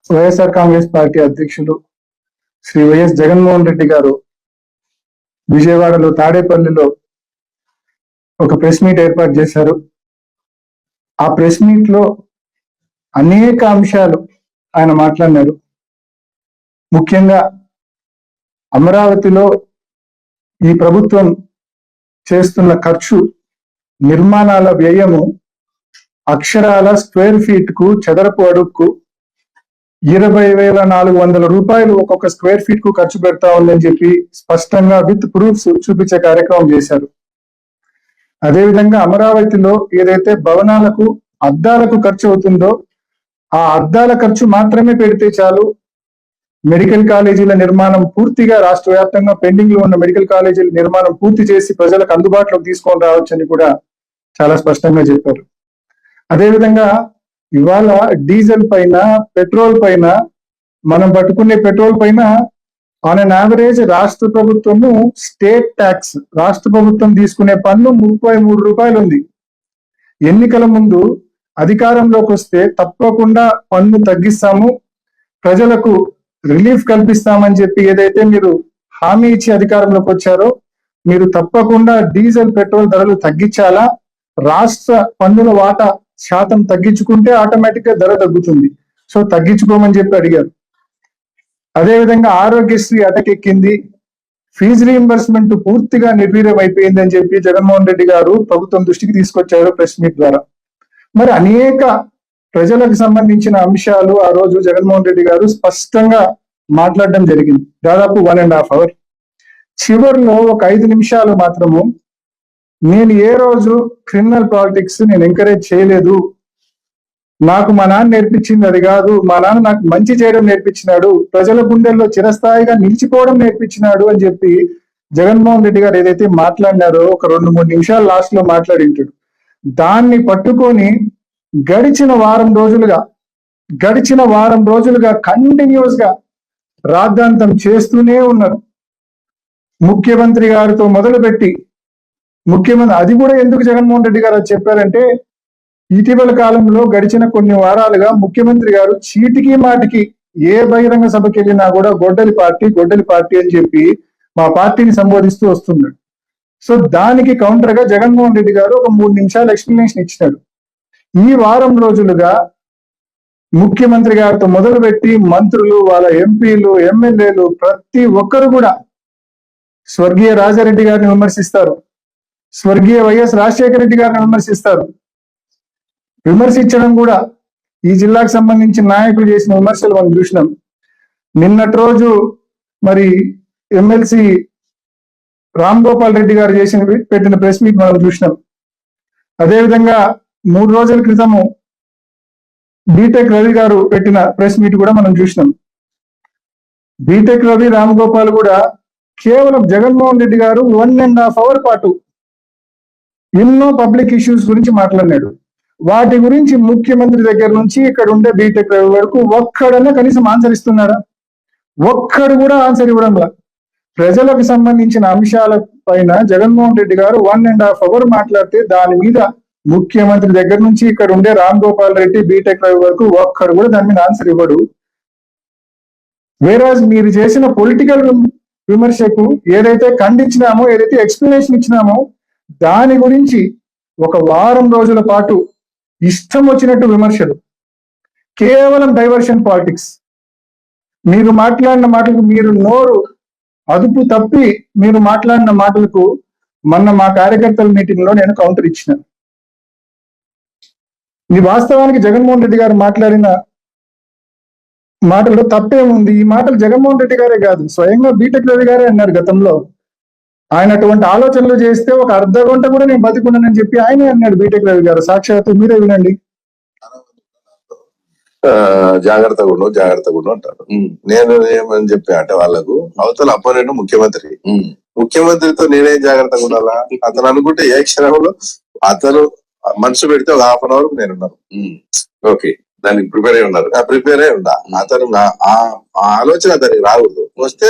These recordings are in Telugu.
వైఎస్ఆర్ కాంగ్రెస్ పార్టీ అధ్యక్షులు శ్రీ వైఎస్ జగన్మోహన్ రెడ్డి గారు విజయవాడలో తాడేపల్లిలో ఒక ప్రెస్ మీట్ ఏర్పాటు చేశారు. ఆ ప్రెస్ మీట్ లో అనేక అంశాలు ఆయన మాట్లాడినారు. ముఖ్యంగా అమరావతిలో ఈ ప్రభుత్వం చేస్తున్న ఖర్చు, నిర్మాణాల వ్యయము అక్షరాల స్క్వేర్ ఫీట్ కు, చదరపు అడుగుకు 20,400 రూపాయలు ఒక్కొక్క స్క్వేర్ ఫీట్ కు ఖర్చు పెడతా ఉందని చెప్పి స్పష్టంగా విత్ ప్రూఫ్స్ చూపించే కార్యక్రమం చేశారు. అదేవిధంగా అమరావతిలో ఏదైతే భవనాలకు అద్దాలకు ఖర్చు అవుతుందో ఆ అద్దాల ఖర్చు మాత్రమే పెడితే చాలు, మెడికల్ కాలేజీల నిర్మాణం పూర్తిగా రాష్ట్ర వ్యాప్తంగా పెండింగ్ లో ఉన్న మెడికల్ కాలేజీల నిర్మాణం పూర్తి చేసి ప్రజలకు అందుబాటులోకి తీసుకొని రావచ్చని కూడా చాలా స్పష్టంగా చెప్పారు. అదేవిధంగా ఇవాళ డీజిల్ పైన, పెట్రోల్ పైన, మనం పట్టుకునే పెట్రోల్ పైన ఆన్ అన్ యావరేజ్ రాష్ట్ర ప్రభుత్వము స్టేట్ ట్యాక్స్, రాష్ట్ర ప్రభుత్వం తీసుకునే పన్ను 33 రూపాయలు ఉంది. ఎన్నికల ముందు అధికారంలోకి వస్తే తప్పకుండా పన్ను తగ్గిస్తాము, ప్రజలకు రిలీఫ్ కల్పిస్తామని చెప్పి ఏదైతే మీరు హామీ ఇచ్చి అధికారంలోకి వచ్చారో, మీరు తప్పకుండా డీజిల్, పెట్రోల్ ధరలు తగ్గించాలా, రాష్ట్ర పన్నుల వాటా శాతం తగ్గించుకుంటే ఆటోమేటిక్ గా ధర తగ్గుతుంది, సో తగ్గించుకోమని చెప్పి అడిగారు. అదేవిధంగా ఆరోగ్యశ్రీ అటకెక్కింది, ఫీజు రీయింబర్స్మెంట్ పూర్తిగా నిర్వీర్యం అయిపోయింది అని చెప్పి జగన్మోహన్ రెడ్డి గారు ప్రభుత్వం దృష్టికి తీసుకొచ్చారు ప్రెస్ మీట్ ద్వారా. మరి అనేక ప్రజలకు సంబంధించిన అంశాలు ఆ రోజు జగన్మోహన్ రెడ్డి గారు స్పష్టంగా మాట్లాడడం జరిగింది, దాదాపు 1.5 hours. చివరిలో ఒక 5 నిమిషాలు మాత్రము, నేను ఏ రోజు క్రిమినల్ పాలిటిక్స్ నేను ఎంకరేజ్ చేయలేదు, నాకు మా నాన్న నేర్పించింది అది కాదు, మా నాన్న నాకు మంచి చేయడం నేర్పించినాడు, ప్రజల గుండెల్లో చిరస్థాయిగా నిలిచిపోవడం నేర్పించినాడు అని చెప్పి జగన్మోహన్ రెడ్డి గారు ఏదైతే మాట్లాడినారో ఒక 2-3 నిమిషాలు లాస్ట్ లో మాట్లాడింటాడు. దాన్ని పట్టుకొని గడిచిన వారం రోజులుగా కంటిన్యూస్ గా రాద్ధాంతం చేస్తూనే ఉన్నారు. ముఖ్యమంత్రి గారితో మొదలుపెట్టి అది కూడా ఎందుకు జగన్మోహన్ రెడ్డి గారు చెప్పారంటే, ఇటీవల కాలంలో గడిచిన కొన్ని వారాలుగా ముఖ్యమంత్రి గారు చీటికి మాటికి ఏ బహిరంగ సభకి వెళ్ళినా కూడా గొడ్డలి పార్టీ అని చెప్పి మా పార్టీని సంబోధిస్తూ వస్తున్నాడు. సో దానికి కౌంటర్ గా జగన్మోహన్ రెడ్డి గారు ఒక 3 నిమిషాలు ఎక్స్ప్లెనేషన్ ఇచ్చినాడు. ఈ వారం రోజులుగా ముఖ్యమంత్రి గారితో మొదలుపెట్టి మంత్రులు, వాళ్ళ ఎంపీలు, ఎమ్మెల్యేలు ప్రతి ఒక్కరు కూడా స్వర్గీయ రాజారెడ్డి గారిని విమర్శిస్తారు, స్వర్గీయ వైఎస్ రాజశేఖర రెడ్డి గారిని విమర్శిస్తారు. విమర్శించడం కూడా ఈ జిల్లాకు సంబంధించిన నాయకులు చేసిన విమర్శలు మనం చూసినాం. నిన్నటి రోజు మరి ఎమ్మెల్సీ రామ్ గోపాల్ రెడ్డి గారు పెట్టిన ప్రెస్ మీట్ మనం చూసినాం. అదేవిధంగా 3 రోజుల క్రితము బీటెక్ రవి గారు పెట్టిన ప్రెస్ మీట్ కూడా మనం చూసినాం. బీటెక్ రవి, రామ్ గోపాల్ కూడా కేవలం జగన్మోహన్ రెడ్డి గారు 1.5 hour పాటు ఎన్నో పబ్లిక్ ఇష్యూస్ గురించి మాట్లాడినాడు. వాటి గురించి ముఖ్యమంత్రి దగ్గర నుంచి ఇక్కడ ఉండే బీటెక్ రవి వరకు ఒక్కడన్నా కనీసం ఆన్సర్ ఇస్తున్నాడా? ఒక్కడు కూడా ఆన్సర్ ఇవ్వడంలా. ప్రజలకు సంబంధించిన అంశాల పైన జగన్మోహన్ రెడ్డి గారు 1.5 hour మాట్లాడితే దాని మీద ముఖ్యమంత్రి దగ్గర నుంచి ఇక్కడ ఉండే రామ్ గోపాల్ రెడ్డి, బీటెక్ రవి వరకు ఒక్కడు కూడా దాని మీద ఆన్సర్ ఇవ్వడు. వేరాజ్ మీరు చేసిన పొలిటికల్ విమర్శకు ఏదైతే ఖండించినామో, ఏదైతే ఎక్స్ప్లెనేషన్ ఇచ్చినామో దాని గురించి ఒక వారం రోజుల పాటు ఇష్టం వచ్చినట్టు విమర్శలు, కేవలం డైవర్షన్ పాలిటిక్స్. మీరు మాట్లాడిన మాటలకు, మీరు నోరు అదుపు తప్పి మీరు మాట్లాడిన మాటలకు మొన్న మా కార్యకర్తల మీటింగ్ లో నేను కౌంటర్ ఇచ్చిన. ఈ వాస్తవానికి జగన్మోహన్ రెడ్డి గారు మాట్లాడిన మాటల్లో తప్పేముంది? ఈ మాటలు జగన్మోహన్ రెడ్డి గారే కాదు, స్వయంగా బీటెక్ రవి గారే అన్నారు గతంలో. ఆయన అటువంటి ఆలోచనలు చేస్తే ఒక అర్ధ గంట కూడా నేను బతికున్నానని చెప్పి ఆయనే అన్నాడు బీటెక్ రవి గారు. సాక్షాత్తు మీరే వినండి. జాగ్రత్తగా ఉండు అంటారు. నేను ఏమని చెప్పా అంటే వాళ్ళకు, అవతల అపోనెంట్ ముఖ్యమంత్రితో నేనేం జాగ్రత్తగా ఉండాలా? అతను అనుకుంటే ఏ క్షణంలో అతను మనసు పెడితే ఒక 1/2 hour నేనున్నాను. ఓకే, దానికి ప్రిపేర్ అయి ఉండా. అతను ఆ ఆలోచన దానికి రాకూడదు. వస్తే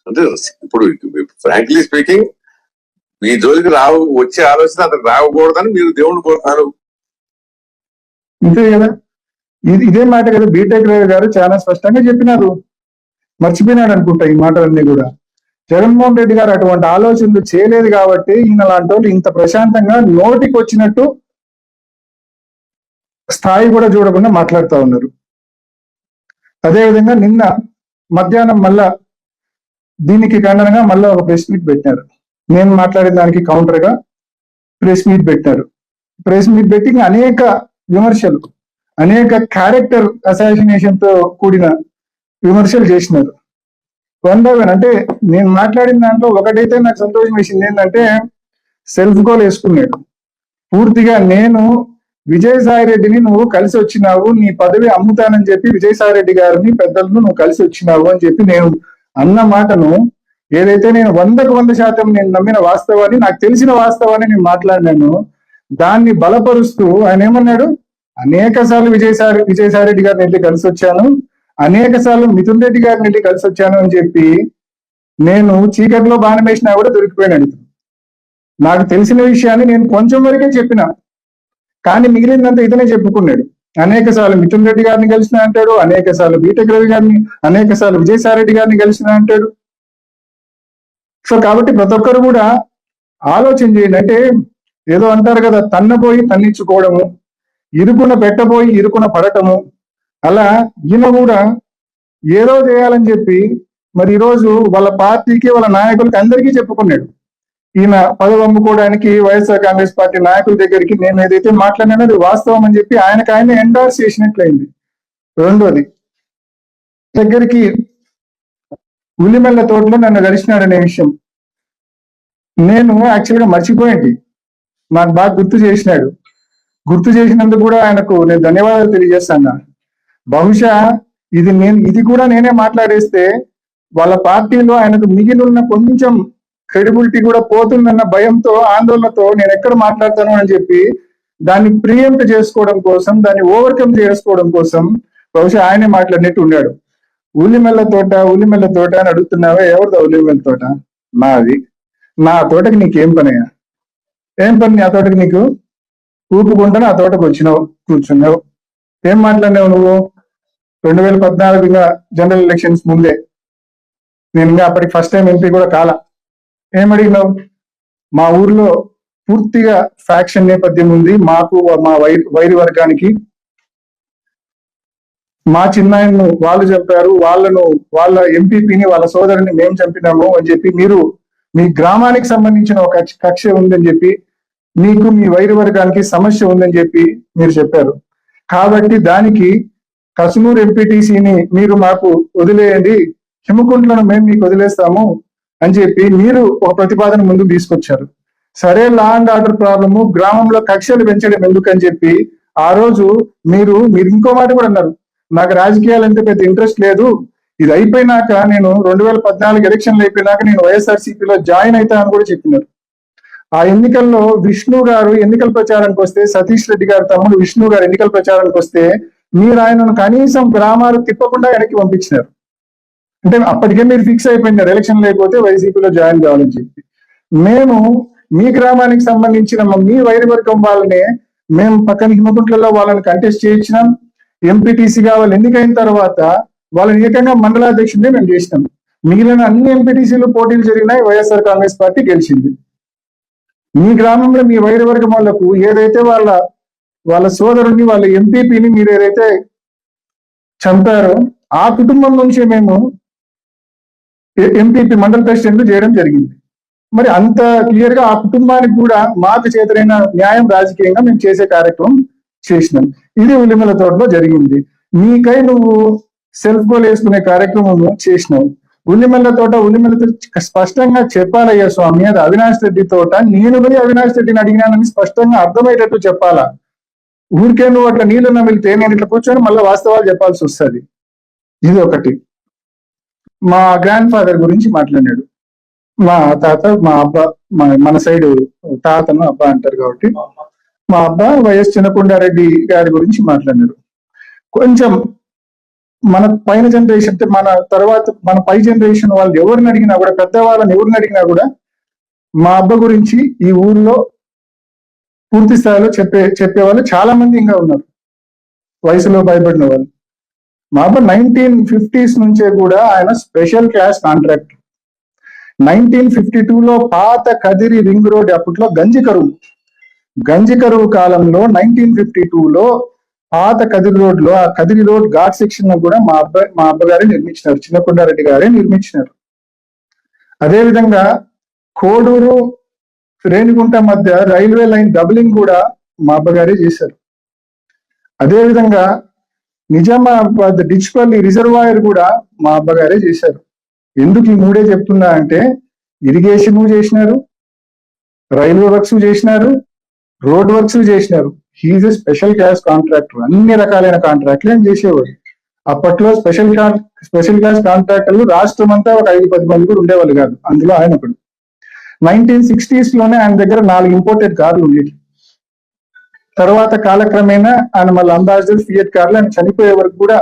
అంటే ఇప్పుడు ఫ్రాంక్లీ స్పీకింగ్ మీ జోలికి వచ్చే ఆలోచన అతను రాకూడదని మీరు దేవుణ్ణి కోరుతారు. అంతే కదా. ఇదే మాట కదా బీటెక్ రవి గారు చాలా స్పష్టంగా చెప్పినారు. మర్చిపోయినాడు అనుకుంటా ఈ మాటలన్నీ కూడా. జగన్మోహన్ రెడ్డి గారు అటువంటి ఆలోచనలు చేయలేదు కాబట్టి ఈయన లాంటి వాళ్ళు ఇంత ప్రశాంతంగా నోటికి వచ్చినట్టు స్థాయి కూడా చూడకుండా మాట్లాడుతూ ఉన్నారు. అదేవిధంగా నిన్న మధ్యాహ్నం మళ్ళా దీనికి ఖండనగా మళ్ళా ఒక ప్రెస్ మీట్ పెట్టారు. నేను మాట్లాడిన దానికి కౌంటర్ గా ప్రెస్ మీట్ పెట్టారు. ప్రెస్ మీట్ పెట్టి అనేక విమర్శలు, అనేక క్యారెక్టర్ అసాసినేషన్ తో కూడిన విమర్శలు చేసినారు. One by one. అంటే నేను మాట్లాడిన దాంట్లో ఒకటైతే నాకు సంతోషం వేసింది ఏంటంటే సెల్ఫ్ గోల్ వేసుకున్నాడు పూర్తిగా. నేను విజయసాయి రెడ్డిని నువ్వు కలిసి వచ్చినావు, నీ పదవి అమ్ముతానని చెప్పి విజయసాయి రెడ్డి గారిని పెద్దలను నువ్వు కలిసి వచ్చినావు అని చెప్పి నేను అన్న మాటను ఏదైతే నేను 100% నేను నమ్మిన వాస్తవాన్ని, నాకు తెలిసిన వాస్తవాన్ని నేను మాట్లాడినాను, దాన్ని బలపరుస్తూ ఆయన ఏమన్నాడు, అనేక సార్లు విజయసాయి రెడ్డి గారిని వెళ్ళి కలిసి వచ్చాను, అనేక సార్లు మిథున్ రెడ్డి గారిని వెళ్ళి కలిసి వచ్చాను అని చెప్పి నేను చీకటిలో బాణం వేసినా కూడా దొరికిపోయినాడు. నాకు తెలిసిన విషయాన్ని నేను కొంచెం వరకే చెప్పిన, కానీ మిగిలిందంతా ఇతనే చెప్పుకున్నాడు. అనేక సార్లు మిథున్ రెడ్డి గారిని కలిసిన అంటాడు, అనేక సార్లు బీటెక్ రవి గారిని, అనేక సార్లు విజయసాయి రెడ్డి గారిని కలిసిన అంటాడు. సో కాబట్టి ప్రతి ఒక్కరు కూడా ఆలోచన చేయండి. అంటే ఏదో అంటారు కదా, తన్నపోయి తన్నించుకోవడము, ఇరుకున పెట్టబోయి ఇరుకున పడటము, అలా ఈయన కూడా ఏదో చేయాలని చెప్పి మరి ఈరోజు వాళ్ళ పార్టీకి వాళ్ళ నాయకులకి అందరికీ చెప్పుకున్నాడు. ఈయన పదవి అమ్ముకోవడానికి వైఎస్ఆర్ కాంగ్రెస్ పార్టీ నాయకుల దగ్గరికి నేను ఏదైతే మాట్లాడినానో అది వాస్తవం అని చెప్పి ఆయన ఎండార్స్ చేసినట్లయింది. రెండోది, దగ్గరికి ఉల్లిమెల్ల తోటలో నన్ను కలిసినాడనే విషయం నేను యాక్చువల్గా మర్చిపోయింది. నాకు బాగా గుర్తు చేసినాడు. గుర్తు చేసినందుకు కూడా ఆయనకు నేను ధన్యవాదాలు తెలియజేస్తాను. బహుశా ఇది కూడా నేనే మాట్లాడేస్తే వాళ్ళ పార్టీలో ఆయనకు మిగిలిన కొంచెం క్రెడిబిలిటీ కూడా పోతుందన్న భయంతో, ఆందోళనతో నేను ఎక్కడ మాట్లాడతాను అని చెప్పి దాన్ని ప్రియంప్ట్ చేసుకోవడం కోసం, దాన్ని ఓవర్కమ్ చేసుకోవడం కోసం బహుశా ఆయనే మాట్లాడినట్టు ఉన్నాడు. ఉల్లిమెల్ల తోట అని అడుగుతున్నావా? ఎవరిదా ఉల్లిమెల్ల తోట? నాది. నా తోటకి నీకేం పనయ్యా? ఏం పని ఆ తోటకి నీకు? ఊపుకుంటా ఆ తోటకు వచ్చినావు, కూర్చున్నావు. ఏం మాట్లాడినావు నువ్వు? 2014 జనరల్ ఎలక్షన్స్ ముందే, నేను ఇంకా అప్పటికి ఫస్ట్ టైం ఎంపీ కూడా కాల. ఏం అడిగినావు? మా ఊర్లో పూర్తిగా ఫ్యాక్షన్ నేపథ్యం ఉంది, మాకు మా వైరి వర్గానికి, మా చిన్నాయన్ను వాళ్ళు చంపారు, వాళ్ళ ఎంపీపీని వాళ్ళ సోదరుని మేము చంపినాము అని చెప్పి మీరు మీ గ్రామానికి సంబంధించిన ఒక కక్ష ఉందని చెప్పి, మీకు మీ వైరి వర్గానికి సమస్య ఉందని చెప్పి మీరు చెప్పారు. కాబట్టి దానికి కసునూరు ఎంపీటీసీని మీరు మాకు వదిలేయండి, హిమకుంట్లను మేము మీకు వదిలేస్తాము అని చెప్పి మీరు ఒక ప్రతిపాదన ముందుకు తీసుకొచ్చారు. సరే, లా అండ్ ఆర్డర్ ప్రాబ్లము, గ్రామంలో కక్షలు పెంచడం ఎందుకని చెప్పి ఆ రోజు మీరు ఇంకో మాట కూడా అన్నారు, నాకు రాజకీయాలంటే పెద్ద ఇంట్రెస్ట్ లేదు, ఇది అయిపోయినాక నేను 2014 ఎలక్షన్లు అయిపోయినాక నేను వైఎస్ఆర్సీపీలో జాయిన్ అవుతానని కూడా చెప్పినారు. ఆ ఎన్నికల్లో విష్ణు గారు ఎన్నికల ప్రచారానికి వస్తే, సతీష్ రెడ్డి గారు తమ్ముడు విష్ణు గారు ఎన్నికల ప్రచారానికి వస్తే మీరు ఆయనను కనీసం గ్రామాలు తిప్పకుండా వెనక్కి పంపించినారు. అంటే అప్పటికే మీరు ఫిక్స్ అయిపోయినారు ఎలక్షన్ లేకపోతే వైసీపీలో జాయిన్ కావాలని చెప్పి. మేము మీ గ్రామానికి సంబంధించిన మీ వైరి వర్గం వాళ్ళనే మేము పక్కన హిమకుంట్లలో వాళ్ళని కంటెస్ట్ చేయించినాం. ఎంపీటీసీగా వాళ్ళు ఎన్నికైన తర్వాత వాళ్ళని ఏకంగా మండలాధ్యక్షుడిని మేము చేసినాం. మిగిలిన అన్ని ఎంపీటీసీలు పోటీలు జరిగినాయి, వైఎస్ఆర్ కాంగ్రెస్ పార్టీ గెలిచింది. మీ గ్రామంలో మీ వైరి వర్గం వాళ్లకు ఏదైతే వాళ్ళ సోదరుని, వాళ్ళ ఎంపీపీని మీరు ఏదైతే చంపారో ఆ కుటుంబం నుంచి మేము ఎంపీపీ మండల ప్రెసిడెంట్ చేయడం జరిగింది. మరి అంత క్లియర్ గా ఆ కుటుంబానికి కూడా మాకు చేతనైన న్యాయం రాజకీయంగా మేము చేసే కార్యక్రమం చేసినాం. ఇది ఉల్లిమెల్ల తోటలో జరిగింది. నీకై నువ్వు సెల్ఫ్ గోల్ వేసుకునే కార్యక్రమం చేసినావు. ఉల్లిమెల్ల తోట స్పష్టంగా చెప్పాలయ్యా స్వామి, అది అవినాష్ రెడ్డి తోట, నేను పోయి అవినాష్ రెడ్డిని అడిగినానని స్పష్టంగా అర్థమయ్యేటట్టు చెప్పాలా. ఊరికే నువ్వు అట్లా నీళ్ళు నమిలితే నేను ఇట్లా కూర్చొని మళ్ళీ వాస్తవాలు చెప్పాల్సి వస్తుంది. ఇది ఒకటి. మా గ్రాండ్ ఫాదర్ గురించి మాట్లాడాడు. మా తాత, మా అబ్బా, మన సైడ్ తాతను అబ్బా అంటారు కాబట్టి మా అబ్బా వైఎస్ చినకొండారెడ్డి గారి గురించి మాట్లాడారు. కొంచెం మన పైన జనరేషన్, మన తర్వాత మన పై జనరేషన్ వాళ్ళు ఎవరిని అడిగినా కూడా, పెద్దవాళ్ళని ఎవరిని అడిగినా కూడా మా అబ్బా గురించి ఈ ఊర్లో పూర్తి స్థాయిలో చెప్పేవాళ్ళు చాలా మంది ఇంకా ఉన్నారు. వయసులో భయపడిన వాళ్ళు. మహాబర్ 1950s నుంచే కూడా ఆయన స్పెషల్ క్లాస్ కాంట్రాక్టర్. 1952లో పాత కదిరి రింగ్ రోడ్, అప్పట్లో గంజి కరువు కాలంలో 1952లో పాత కదిరి రోడ్ లో, ఆ కదిరి రోడ్ ఘాట్ సెక్షన్ కూడా మా అబ్బగారే నిర్మించినారు, చిన్నకొండారెడ్డి గారే నిర్మించినారు. అదేవిధంగా కోడూరు రేణిగుంట మధ్య రైల్వే లైన్ డబులింగ్ కూడా మా అబ్బగారే చేశారు. అదేవిధంగా నిజామాబాద్ డిచ్పల్లి రిజర్వాయర్ కూడా మా అబ్బగారే చేశారు. ఎందుకు ఈ మూడే చెప్తున్నా అంటే, ఇరిగేషన్ చేసినారు, రైల్వే వర్క్స్ చేసినారు, రోడ్ వర్క్స్ చేసినారు. He is a special class contractor. అన్ని రకాలైన కాంట్రాక్ట్లు ఆయన చేసేవాడు. అప్పట్లో స్పెషల్ క్లాస్ కాంట్రాక్టర్లు రాష్ట్రం అంతా ఒక 5-10 మంది కూడా ఉండేవాళ్ళు కాదు, అందులో ఆయన ఒకడు. 1960s లోనే ఆయన దగ్గర 4 ఇంపోర్టెడ్ కార్లు ఉండేవి. తర్వాత కాలక్రమేణా ఆయన మళ్ళీ అంబాసిడర్, ఫియట్ కార్లు ఆయన చనిపోయే వరకు కూడా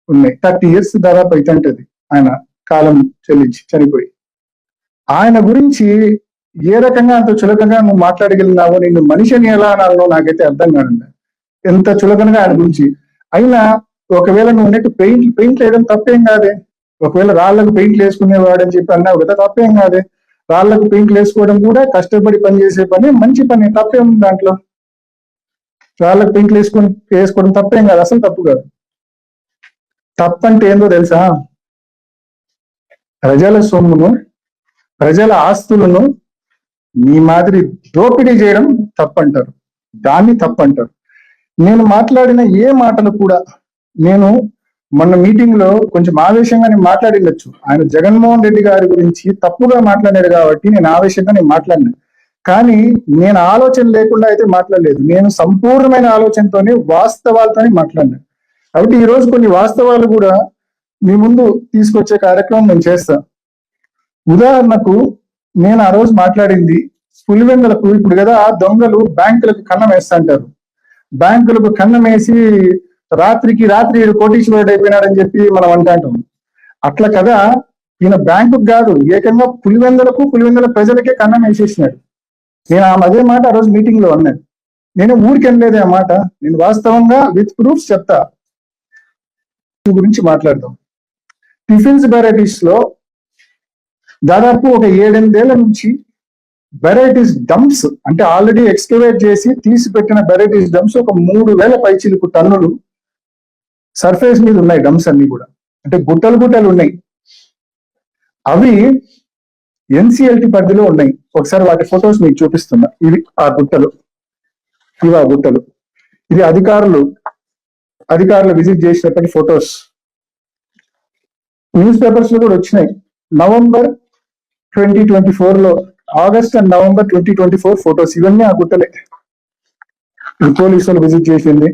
ఉన్నాయి. 30 years దాదాపు అయితుంటది ఆయన కాలం చెల్లించి చనిపోయి. ఆయన గురించి ఏ రకంగా అంత చులకనగా నువ్వు మాట్లాడగలిగినావో, నిన్ను మనిషిని ఎలా అనాలనో నాకైతే అర్థం కాదు. ఎంత చులకనగా ఆయన గురించి. అయినా ఒకవేళ నువ్వు ఉన్నట్టు పెయింట్ వేయడం తప్పేం కాదే. ఒకవేళ రాళ్లకు పెయింట్లు వేసుకునేవాడు అని చెప్పి అన్నావు కదా, తప్పేం కాదే. రాళ్లకు పెయింట్లు వేసుకోవడం కూడా కష్టపడి పనిచేసే పని, మంచి పని, తప్పే ఉంది దాంట్లో. రాళ్లకు పెయింట్లు వేసుకోవడం తప్పేం కాదు, అసలు తప్పు కాదు. తప్పంటే ఏందో తెలుసా? ప్రజల సొమ్మును, ప్రజల ఆస్తులను మీ మాదిరి దోపిడీ చేయడం తప్పంటారు, దాన్ని తప్పంటారు. నేను మాట్లాడిన ఏ మాటలు కూడా, నేను మొన్న మీటింగ్ లో కొంచెం ఆవేశంగా మాట్లాడిండొచ్చు. ఆయన జగన్మోహన్ రెడ్డి గారి గురించి తప్పుగా మాట్లాడాడు కాబట్టి నేను ఆవేశంగా మాట్లాడినా. కానీ నేను ఆలోచన లేకుండా అయితే మాట్లాడలేదు. నేను సంపూర్ణమైన ఆలోచనతోనే, వాస్తవాలతోనే మాట్లాడినా. కాబట్టి ఈ రోజు కొన్ని వాస్తవాలు కూడా మీ ముందు తీసుకొచ్చే కార్యక్రమం నేను చేస్తా. ఉదాహరణకు, నేను ఆ రోజు మాట్లాడింది పులివెందులకు. ఇప్పుడు కదా దొంగలు బ్యాంకులకు కన్నం వేస్తా అంటారు. బ్యాంకులకు కన్నం వేసి రాత్రికి రాత్రి కోటీశ్వరుడు అయిపోయినాడని చెప్పి మనం అంటాం. అట్లా కదా ఈయన బ్యాంకుకు కాదు, ఏకంగా పులివెందుల ప్రజలకే కన్నం వేసేసినాడు. నేను అదే మాట ఆ రోజు మీటింగ్ లో అన్నాను. నేను ఊరికి అనలేదే ఆ మాట, నేను వాస్తవంగా విత్ ప్రూఫ్స్ చెప్తా. గురించి మాట్లాడదాం. టిఫిన్స్ వెరైటీస్ లో దాదాపు ఒక 7-8 ఏళ్ల నుంచి వెరైటీస్ డంప్స్, అంటే ఆల్రెడీ ఎక్స్కవేట్ చేసి తీసి పెట్టిన వెరైటీస్ డంప్స్ ఒక 3000 పైచిలుకు టన్నులు సర్ఫేస్ మీద ఉన్నాయి. డంప్స్ అన్ని కూడా, అంటే గుట్టలు ఉన్నాయి. అవి ఎన్సిఎల్టీ పరిధిలో ఉన్నాయి. ఒకసారి వాటి ఫొటోస్ మీకు చూపిస్తున్నా. ఇవి ఆ గుట్టలు, ఇది అధికారులు విజిట్ చేసినప్పటి ఫొటోస్. న్యూస్ పేపర్స్ లో కూడా వచ్చినాయి. November 2024 August and November 2024 photos. ఇవన్నీ ఆ గుట్టలే. పోలీసులు విజిట్ చేసింది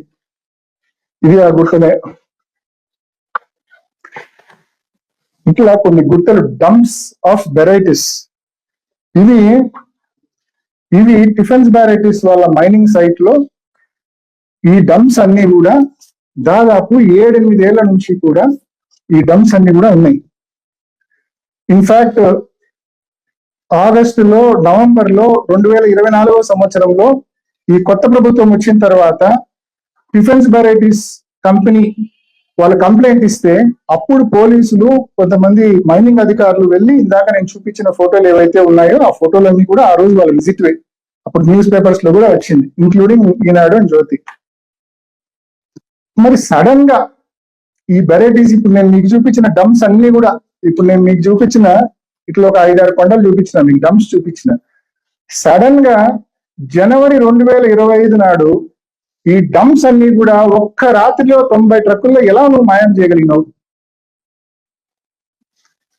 ఇది ఆ గుట్టలే. ఇట్లా కొన్ని గుట్టలు, డంప్స్ ఆఫ్ వెరైటీస్. ఇవి డిఫెన్స్ వెరైటీస్ వాళ్ళ మైనింగ్ సైట్ లో ఈ డంప్స్ అన్ని కూడా దాదాపు 7-8 ఏళ్ల నుంచి కూడా ఈ డంప్స్ అన్ని కూడా ఉన్నాయి. ఇన్ఫాక్ట్ నవంబర్ లో 2024 సంవత్సరంలో ఈ కొత్త ప్రభుత్వం వచ్చిన తర్వాత డిఫెన్స్ వెరైటీస్ కంపెనీ వాళ్ళు కంప్లైంట్ ఇస్తే, అప్పుడు పోలీసులు కొంతమంది మైనింగ్ అధికారులు వెళ్ళి, ఇందాక నేను చూపించిన ఫోటోలు ఏవైతే ఉన్నాయో ఆ ఫోటోలన్నీ కూడా ఆ రోజు వాళ్ళ విజిట్ అప్పుడు న్యూస్ పేపర్స్ లో కూడా వచ్చింది, ఇంక్లూడింగ్ ఈనాడు అండ్ జ్యోతి. మరి సడన్ గా ఈ వెరైటీస్, ఇప్పుడు నేను మీకు చూపించిన డంప్స్ అన్ని కూడా, ఇప్పుడు నేను మీకు చూపించిన ఇట్లా ఒక 5-6 కొండలు చూపించిన, మీకు డంప్స్ చూపించిన, సడన్ గా జనవరి 2025 నాడు ఈ డంప్స్ అన్ని కూడా ఒక్క రాత్రిలో 90 ట్రక్కుల్లో ఎలా నువ్వు మాయం చేయగలిగినావు?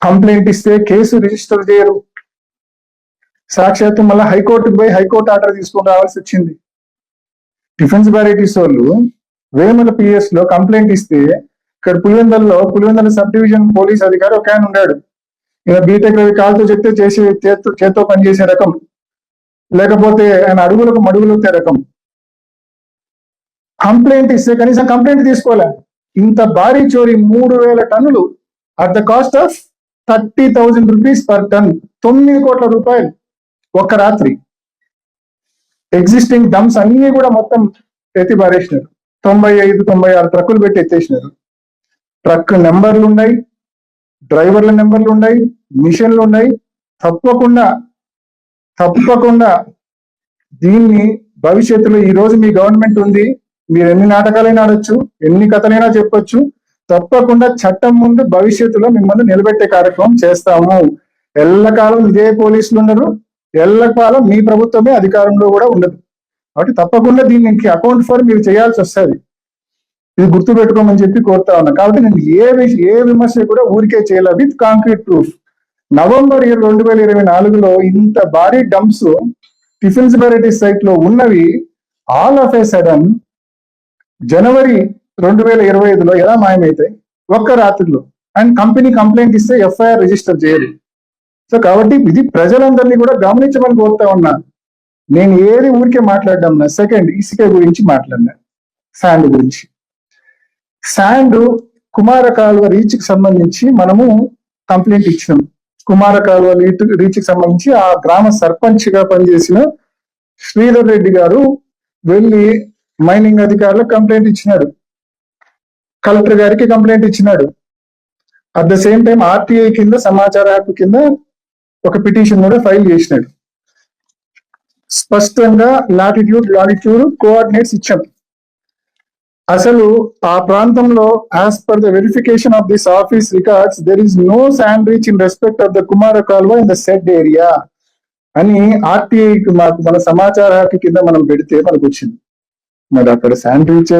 కంప్లైంట్ ఇస్తే కేసు రిజిస్టర్ చేయరు. సాక్షాత్తు మళ్ళీ హైకోర్టుకు పోయి హైకోర్టు ఆర్డర్ తీసుకొని రావాల్సి వచ్చింది. డిఫెన్స్ వెరైటీస్ వాళ్ళు వేముల పిఎస్ లో కంప్లైంట్ ఇస్తే, ఇక్కడ పులివెందుల సబ్ డివిజన్ పోలీస్ అధికారి ఒక ఆయన ఉన్నాడు. ఇలా బీటెక్ రవి కాల్తో చెప్తే చేత్తో పనిచేసే రకం, లేకపోతే ఆయన అడుగులకు మడుగులొత్తే రకం. కంప్లైంట్ ఇస్తే కనీసం కంప్లైంట్ తీసుకోలే. ఇంత భారీ చోరీ 3000 టన్నులు at the cost of 30,000 rupees per ton, 9 కోట్ల రూపాయలు ఒక్క రాత్రి. ఎగ్జిస్టింగ్ డంప్స్ అన్ని కూడా మొత్తం ఎత్తి పారేసినారు. 95-96 ట్రక్కులు పెట్టి ఎత్తేసినారు. ట్రక్ నెంబర్లు ఉన్నాయి, డ్రైవర్ల నెంబర్లు ఉన్నాయి, మిషన్లు ఉన్నాయి. తప్పకుండా దీన్ని భవిష్యత్తులో ఈ రోజు మీ గవర్నమెంట్ ఉంది, మీరు ఎన్ని నాటకాలైనా ఆడొచ్చు, ఎన్ని కథలైనా చెప్పొచ్చు, తప్పకుండా చట్టం ముందు భవిష్యత్తులో మిమ్మల్ని నిలబెట్టే కార్యక్రమం చేస్తాము. ఎల్లకాలం ఇదే పోలీసులు ఉండరు, ఎల్లకాలం మీ ప్రభుత్వమే అధికారంలో కూడా ఉండదు. కాబట్టి తప్పకుండా దీనికి అకౌంట్ ఫర్ మీరు చేయాల్సి వస్తుంది. ఇది గుర్తు పెట్టుకోమని చెప్పి కోరుతా ఉన్నా. కాబట్టి నేను ఏ విమర్శ కూడా ఊరికే చేయాలి, విత్ కాంక్రీట్ ప్రూఫ్. నవంబర్ 2024లో ఇంత భారీ డంప్స్ టిఫిన్స్ వెరైటీస్ సైట్ లో ఉన్నవి ఆల్ ఆఫ్ ఏ సడన్ జనవరి 2025లో ఎలా మాయమైతాయి? ఒక్క రాత్రిలో. అండ్ కంపెనీ కంప్లైంట్ ఇస్తే ఎఫ్ఐఆర్ రిజిస్టర్ చేయరు. సో కాబట్టి ఇది ప్రజలందరినీ కూడా గమనించమని కోరుతా ఉన్నా. నేను ఏది ఊరికే మాట్లాడడం నా. సెకండ్, ఇసుక గురించి మాట్లాడినా, శాండ్ గురించి. శాండ్ కుమార కాలువ రీచ్ కి సంబంధించి మనము కంప్లైంట్ ఇచ్చినాం. కుమార కాలువ రీచ్ కి సంబంధించి ఆ గ్రామ సర్పంచ్ గా పనిచేసిన శ్రీధర్ రెడ్డి గారు వెళ్ళి మైనింగ్ అధికారులకు కంప్లైంట్ ఇచ్చినాడు, కలెక్టర్ గారికి కంప్లైంట్ ఇచ్చినాడు. At the same time RTI కింద సమాచార హక్కు కింద ఒక పిటిషన్ కూడా ఫైల్ చేసినాడు. స్పష్టంగా లాటిట్యూడ్ కోఆర్డినేట్స్ ఇచ్చాం. అసలు ఆ ప్రాంతంలో as per the verification of this office records there is no sand reach in respect of the Kumara Kalva in the said area అని ఆర్టీఐకి మాకు మన సమాచార హక్కు కింద మనం పెడితే మనకు వచ్చింది. మరి అక్కడ శాండ్ రీచే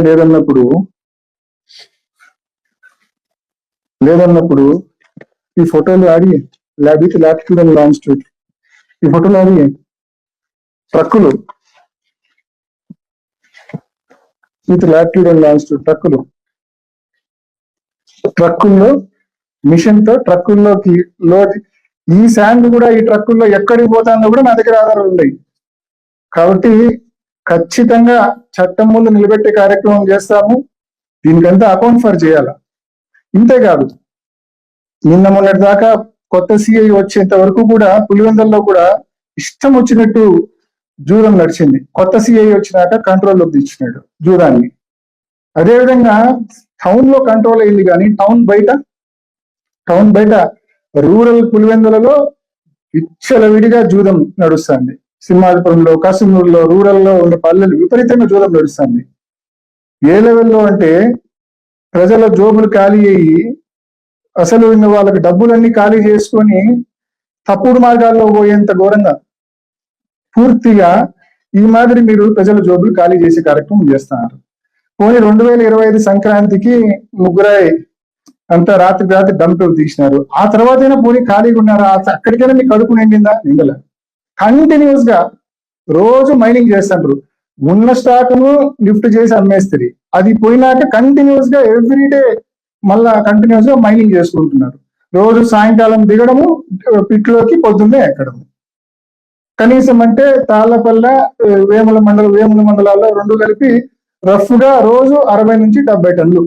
లేదన్నప్పుడు ఈ ఫోటోలు ఆడి విత్ లాటిట్యూడ్ అండ్ లాంజిట్యూడ్, ఈ ఫోటోలు ఆడి ట్రక్కులు విత్ లాటిట్యూడ్ అండ్ లాంజిట్యూడ్, ట్రక్కుల్లో మిషన్ తో ట్రక్కుల్లోకి లోడ్. ఈ శాండ్ కూడా ఈ ట్రక్కుల్లో ఎక్కడికి పోతానో కూడా నా దగ్గర ఆధారాలు ఉన్నాయి. కాబట్టి ఖచ్చితంగా చట్టం ముందు నిలబెట్టే కార్యక్రమం చేస్తాము. దీనికంతా అకౌంట్ ఫర్ చేయాల. ఇంతేకాదు, నిన్న మొన్నటి దాకా కొత్త సిఐ వచ్చేంత వరకు కూడా పులివెందుల్లో కూడా ఇష్టం వచ్చినట్టు జూదం నడిచింది. కొత్త సిఐ వచ్చినాక కంట్రోల్లోకి తెచ్చినాడు జూదాన్ని. అదేవిధంగా టౌన్ లో కంట్రోల్ అయింది, కానీ టౌన్ బయట రూరల్ పులివెందులలో విచ్చలవిడిగా జూదం నడుస్తుంది. సింహాద్రిపురంలో, కసుమూరులో, రూరల్లో ఉన్న పల్లెలు విపరీతంగా జూదం నడుస్తుంది. ఏ లెవెల్లో అంటే ప్రజల జోబులు ఖాళీ అయ్యి అసలు ఇంకా వాళ్ళకి డబ్బులన్నీ ఖాళీ చేసుకొని తప్పుడు మార్గాల్లో పోయేంత ఘోరంగా పూర్తిగా ఈ మాదిరి మీరు ప్రజల జోబులు ఖాళీ చేసే కార్యక్రమం చేస్తున్నారు. పోనీ 2025 సంక్రాంతికి ముగ్గురాయి అంతా రాత్రి డంప్ తీసినారు. ఆ తర్వాతైనా పోనీ ఖాళీగా ఉన్నారా? అక్కడికైనా మీకు కడుపు నిండిందా? నిండలే. కంటిన్యూస్ గా రోజు మైనింగ్ చేస్తుంటారు. ఉన్న స్టాక్ ను లిఫ్ట్ చేసి అమ్మేస్తారు. అది పోయినాక కంటిన్యూస్ గా ఎవ్రీడే మళ్ళా కంటిన్యూస్ గా మైనింగ్ చేసుకుంటున్నారు. రోజు సాయంకాలం దిగడము, పిట్లోకి పొద్దున్నే ఎక్కడము. కనీసం అంటే తాళ్లపల్ల, వేముల మండలాల్లో రెండు కలిపి రఫ్ గా రోజు 60 నుంచి 70 టన్నులు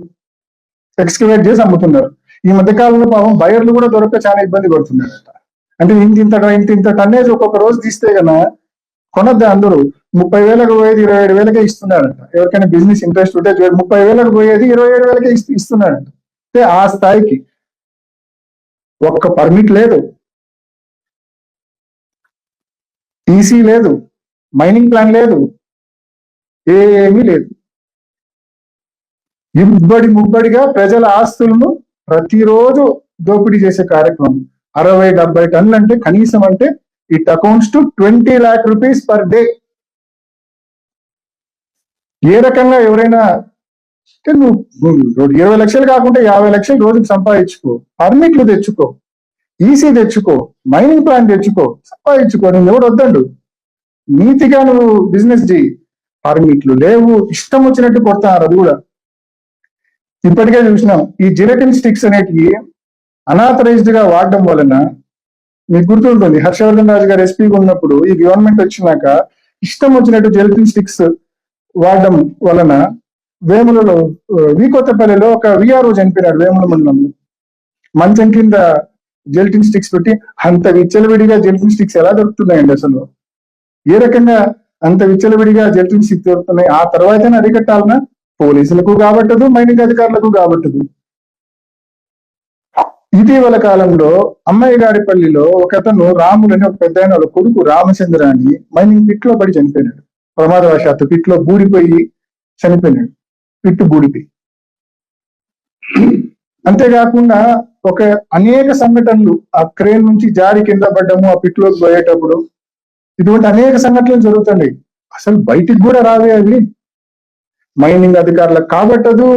ఎక్స్కవేట్ చేసి అమ్ముతున్నారు. ఈ మధ్య కాలంలో పాపం బయర్లు కూడా దొరక చాలా ఇబ్బంది పడుతున్నారట. అంటే ఇంత టన్నేజ్ ఒక్కొక్క రోజు తీస్తే కన్నా కొనద్దా అందరూ. 30,000కు పోయేది 27,000కే ఇస్తున్నారంట. ఎవరికైనా బిజినెస్ ఇంట్రెస్ట్ ఉంటే 30,000కు పోయేది 27,000కే ఇస్తున్నారంట. అంటే ఆ స్థాయికి ఒక్క పర్మిట్ లేదు, ఈసీ లేదు, మైనింగ్ ప్లాన్ లేదు, ఏమీ లేదు. ముబ్బడిగా ప్రజల ఆస్తులను ప్రతిరోజు దోపిడీ చేసే కార్యక్రమం. 60-70 టన్నులు అంటే కనీసం అంటే it accounts to 20 lakh rupees per day. ఏ రకంగా ఎవరైనా నువ్వు 20 లక్షలు కాకుండా 50 లక్షలు రోజుకి సంపాదించుకో, పర్మిట్లు తెచ్చుకో, ఈసీ తెచ్చుకో, మైనింగ్ ప్లాన్ తెచ్చుకో, సంపాదించుకో. నేను ఎవడు వద్దండు. నీతిగా నువ్వు బిజినెస్ చేయి. పర్మిట్లు లేవు, ఇష్టం వచ్చినట్టు కొడతారు. అది కూడా ఇప్పటికే చూసినాం. ఈ జిలెటిన్ స్టిక్స్ అనేటివి అనాథరైజ్డ్ గా వాడడం వలన మీకు గుర్తుంటుంది, హర్షవర్ధన్ రాజు గారు ఎస్పీగా ఉన్నప్పుడు ఈ గవర్నమెంట్ వచ్చినాక ఇష్టం వచ్చినట్టు జెలటిన్ స్టిక్స్ వాడడం వలన వేములలో వీకొత్తపల్లిలో ఒక విఆర్ఓ చనిపోయినాడు. వేముల మండలంలో మంచం కింద జెలటిన్ స్టిక్స్ పెట్టి. అంత విచ్చలవిడిగా జెలటిన్ స్టిక్స్ ఎలా దొరుకుతున్నాయండి? అసలు ఏ రకంగా అంత విచ్చలవిడిగా జెలటిన్ స్టిక్స్ దొరుకుతున్నాయి? ఆ తర్వాతనే అరికట్టాలనా? పోలీసులకు కాబట్టదు, మైనింగ్ అధికారులకు కాబట్టదు. ఇటీవల కాలంలో అమ్మాయిగారిపల్లిలో ఒక అతను రాములు అని ఒక పెద్ద ఆయన వాళ్ళ కొడుకు రామచంద్ర అని మైనింగ్ పిట్ లో పడి చనిపోయినాడు. ప్రమాదవశాత్తు పిట్ లో బూడిపోయి చనిపోయినాడు, పిట్టు బూడిపోయి. అంతేకాకుండా ఒక అనేక సంఘటనలు ఆ క్రేన్ నుంచి జారి కింద పడ్డము, ఆ పిట్ లోకి పోయేటప్పుడు ఇటువంటి అనేక సంఘటనలు జరుగుతున్నాయి. అసలు బయటికి కూడా రావే అవి. మైనింగ్ అధికారులకు కాబట్టదు,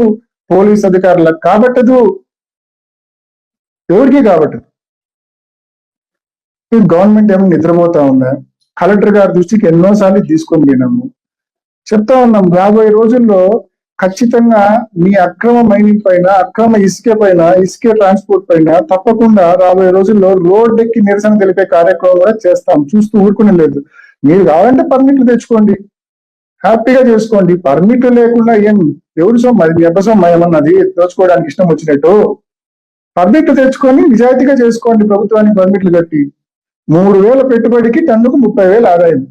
పోలీస్ అధికారులకు కాబట్టదు, ఎవరికి కాబట్టదు. గవర్నమెంట్ ఏమో నిద్రపోతా ఉందా? కలెక్టర్ గారి దృష్టికి ఎన్నోసార్లు తీసుకొని పోయినాము, చెప్తా ఉన్నాం. రాబోయే రోజుల్లో ఖచ్చితంగా మీ అక్రమ మైనింగ్ పైన, అక్రమ ఇసుక పైన, ఇసుక ట్రాన్స్పోర్ట్ పైన తప్పకుండా రాబోయే రోజుల్లో రోడ్డెక్కి నిరసన తెలిపే కార్యక్రమం కూడా చేస్తాం. చూస్తూ ఊరుకునే లేదు. మీరు కావాలంటే పర్మిట్లు తెచ్చుకోండి, హ్యాపీగా చేసుకోండి. పర్మిట్లు లేకుండా ఏం ఎవరు సొమ్ము అది? మీ అబ్బ సొమ్ము ఏమన్నది దోచుకోవడానికి ఇష్టం వచ్చినట్టు? పర్మిట్లు తెచ్చుకొని నిజాయితీగా చేసుకోండి. ప్రభుత్వానికి పర్మిట్లు కట్టి 3,000 పెట్టుబడికి టన్నుకు 30,000 ఆదాయం.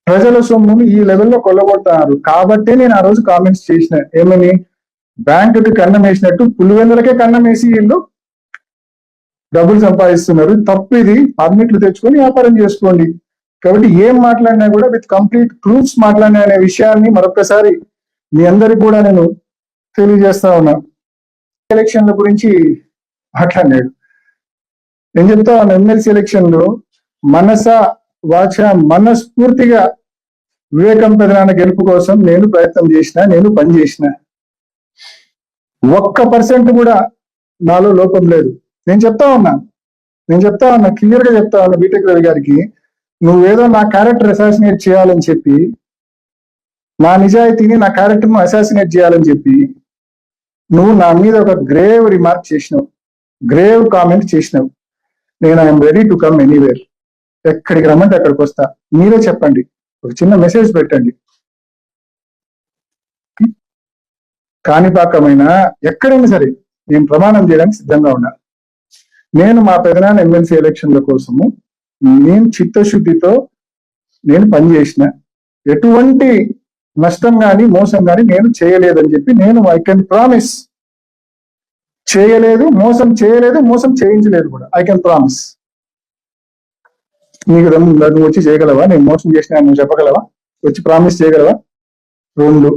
ప్రజల సొమ్మును ఈ లెవెల్లో కొల్లగొడతారు. కాబట్టే నేను ఆ రోజు కామెంట్స్ చేసిన, ఏమని? బ్యాంకుకి కన్నం వేసినట్టు పులివెందులకే కన్నం వేసి వీళ్ళు డబ్బులు సంపాదిస్తున్నారు. తప్పు ఇది. పర్మిట్లు తెచ్చుకొని వ్యాపారం చేసుకోండి. కాబట్టి ఏం మాట్లాడినా కూడా విత్ కంప్లీట్ ప్రూఫ్స్ మాట్లాడినా అనే విషయాన్ని మరొకసారి మీ అందరికి కూడా నేను తెలియజేస్తా ఉన్నా. ఎలక్షన్ల గురించి మాట్లాడినాడు. నేను చెప్తా ఉన్నా, ఎమ్మెల్సీ ఎలక్షన్ లో మనస వాచ మనస్ఫూర్తిగా వివేకం పెదనాన్న గెలుపు కోసం నేను ప్రయత్నం చేసిన, నేను పనిచేసిన. 1% కూడా నాలో లోపం లేదు. నేను చెప్తా ఉన్నా క్లియర్ గా చెప్తా ఉన్నా బీటెక్ రవి గారికి, నువ్వేదో నా క్యారెక్టర్ అసాసినేట్ చేయాలని చెప్పి, నా నిజాయితీని, నా క్యారెక్టర్ ను అసాసినేట్ చేయాలని చెప్పి నువ్వు నా మీద ఒక గ్రేవ్ రిమార్క్ చేసినావు, గ్రేవ్ కామెంట్ చేసినావు. నేను I'm ready to come anywhere. ఎక్కడికి రమ్మంటే అక్కడికి వస్తా. మీరే చెప్పండి, ఒక చిన్న మెసేజ్ పెట్టండి. కాణిపాకమైనా ఎక్కడైనా సరే నేను ప్రమాణం చేయడానికి సిద్ధంగా ఉన్నా. నేను మా పెదనాన్న ఎమ్మెల్సీ ఎలక్షన్ల కోసము నేను చిత్తశుద్ధితో నేను పనిచేసిన. ఎటువంటి నష్టం కానీ మోసం కానీ నేను చేయలేదని చెప్పి నేను ఐ కెన్ ప్రామిస్. చేయలేదు, మోసం చేయలేదు, మోసం చేయించలేదు కూడా. I can promise. నీకు నువ్వు వచ్చి చేయగలవా? నేను మోసం చేసిన నువ్వు చెప్పగలవా? వచ్చి ప్రామిస్ చేయగలవా? 2.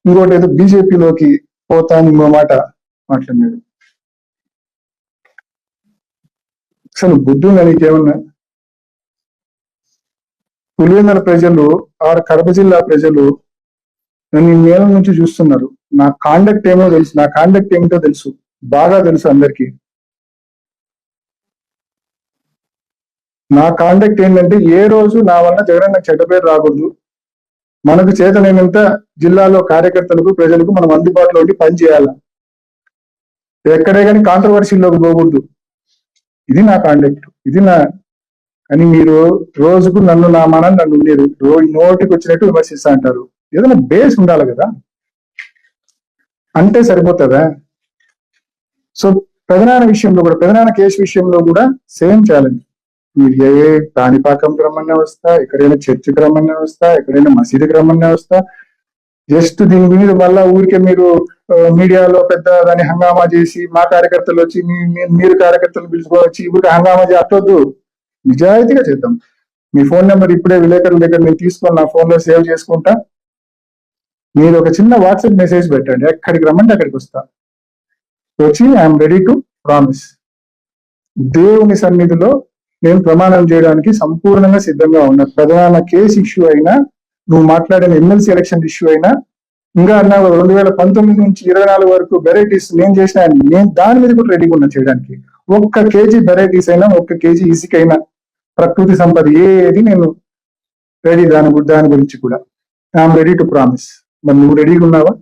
ఇంకోటి ఏదో బీజేపీలోకి పోతాను ఇంకో మాట మాట్లాడినాడు. అసలు బుద్ధి ఉందా నీకేమన్నా? పులివెందుల ప్రజలు, కడప జిల్లా ప్రజలు నన్ను ఇన్నేళ్ల నుంచి చూస్తున్నారు. నా కాండక్ట్ ఏమో తెలుసు, నా కాండక్ట్ ఏమిటో తెలుసు, బాగా తెలుసు అందరికీ. నా కాండక్ట్ ఏంటంటే, ఏ రోజు నా వల్ల జగనన్న చెడ్డ పేరు రాకూడదు. మనకు చేతనైనంత జిల్లాలో కార్యకర్తలకు, ప్రజలకు మనం అందుబాటులో ఉండి పని చేయాలి. ఎక్కడే కానీ కాంట్రవర్సీలోకి పోకూడదు. ఇది నా కాండక్ట్, ఇది నా. అని మీరు రోజుకు నన్ను ఉండేది నోటికి వచ్చినట్టు విమర్శిస్తా అంటారు. ఏదైనా బేస్ ఉండాలి కదా, అంటే సరిపోతుందా? సో పెదనాన్న విషయంలో కూడా, పెదనాన్న కేసు విషయంలో కూడా సేమ్ ఛాలెంజ్. మీరు ఏ కాణిపాకంకి రమ్మన్నా వస్తా, ఎక్కడైనా చర్చికి రమ్మన్నా వస్తా, ఎక్కడైనా మసీదుకి రమ్మన్నా వస్తా. జస్ట్ దీని మీద మళ్ళా ఊరికే మీరు మీడియాలో పెద్ద దాన్ని హంగామా చేసి, మా కార్యకర్తలు వచ్చి మీరు కార్యకర్తలు పిలుచుకోవచ్చి ఊరికి హంగామా చేయొద్దు. నిజాయితీగా చేద్దాం. మీ ఫోన్ నెంబర్ ఇప్పుడే విలేకరుల దగ్గర నేను తీసుకొని నా ఫోన్ లో సేవ్ చేసుకుంటా. మీరు ఒక చిన్న వాట్సాప్ మెసేజ్ పెట్టండి, ఎక్కడికి రమ్మంటే అక్కడికి వస్తా. వచ్చి ఐఎమ్ రెడీ టు ప్రామిస్. దేవుని సన్నిధిలో నేను ప్రమాణం చేయడానికి సంపూర్ణంగా సిద్ధంగా ఉన్నా. ప్రధాన కేసు ఇష్యూ అయినా, నువ్వు మాట్లాడిన ఎమ్మెల్సీ ఎలక్షన్ ఇష్యూ అయినా, ఇంకా అన్నా 2019 నుంచి 24 వరకు వెరైటీస్ నేను చేసిన, నేను దాని మీద కూడా రెడీగా ఉన్నా చేయడానికి. 1 కేజీ వెరైటీస్ అయినా, 1 కేజీ ఇసుకైనా, ప్రకృతి సంపద ఏది నేను రెడీ. దాని గురించి కూడా ఐఎమ్ రెడీ టు ప్రామిస్. మరి నువ్వు రెడీగా ఉన్నావా?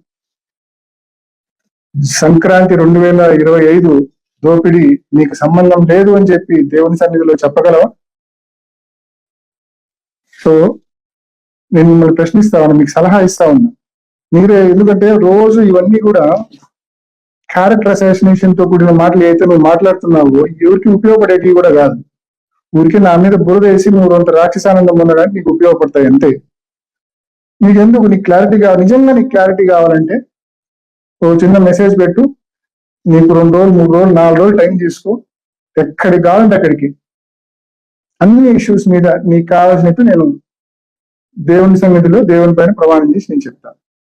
సంక్రాంతి 2025 దోపిడీ నీకు సంబంధం లేదు అని చెప్పి దేవుని సన్నిధిలో చెప్పగలవా? సో నేను మిమ్మల్ని ప్రశ్నిస్తా ఉన్నా, మీకు సలహా ఇస్తా ఉన్నా. మీరే, ఎందుకంటే రోజు ఇవన్నీ కూడా క్యారెక్టర్ అసాసినేషన్ తో కూడిన మాటలు అయితే నువ్వు మాట్లాడుతున్నావు, ఎవరికి ఉపయోగపడేటివి కూడా కాదు. ఊరికి నా మీద బురద వేసి నువ్వు అంత రాక్షసానందం ఉండడానికి నీకు ఉపయోగపడతాయి అంతే. నీకెందుకు, నీకు క్లారిటీ కావాలి, నిజంగా నీకు క్లారిటీ కావాలంటే ఓ చిన్న మెసేజ్ పెట్టు, నీకు 2 రోజులు 3 రోజులు 4 రోజులు టైం తీసుకో, ఎక్కడికి కావాలంటే అక్కడికి అన్ని ఇష్యూస్ మీద నీకు కావాల్సినట్టు నేను దేవుని సన్నిధిలో దేవుని పైన ప్రమాణం చేసి నేను చెప్తాను.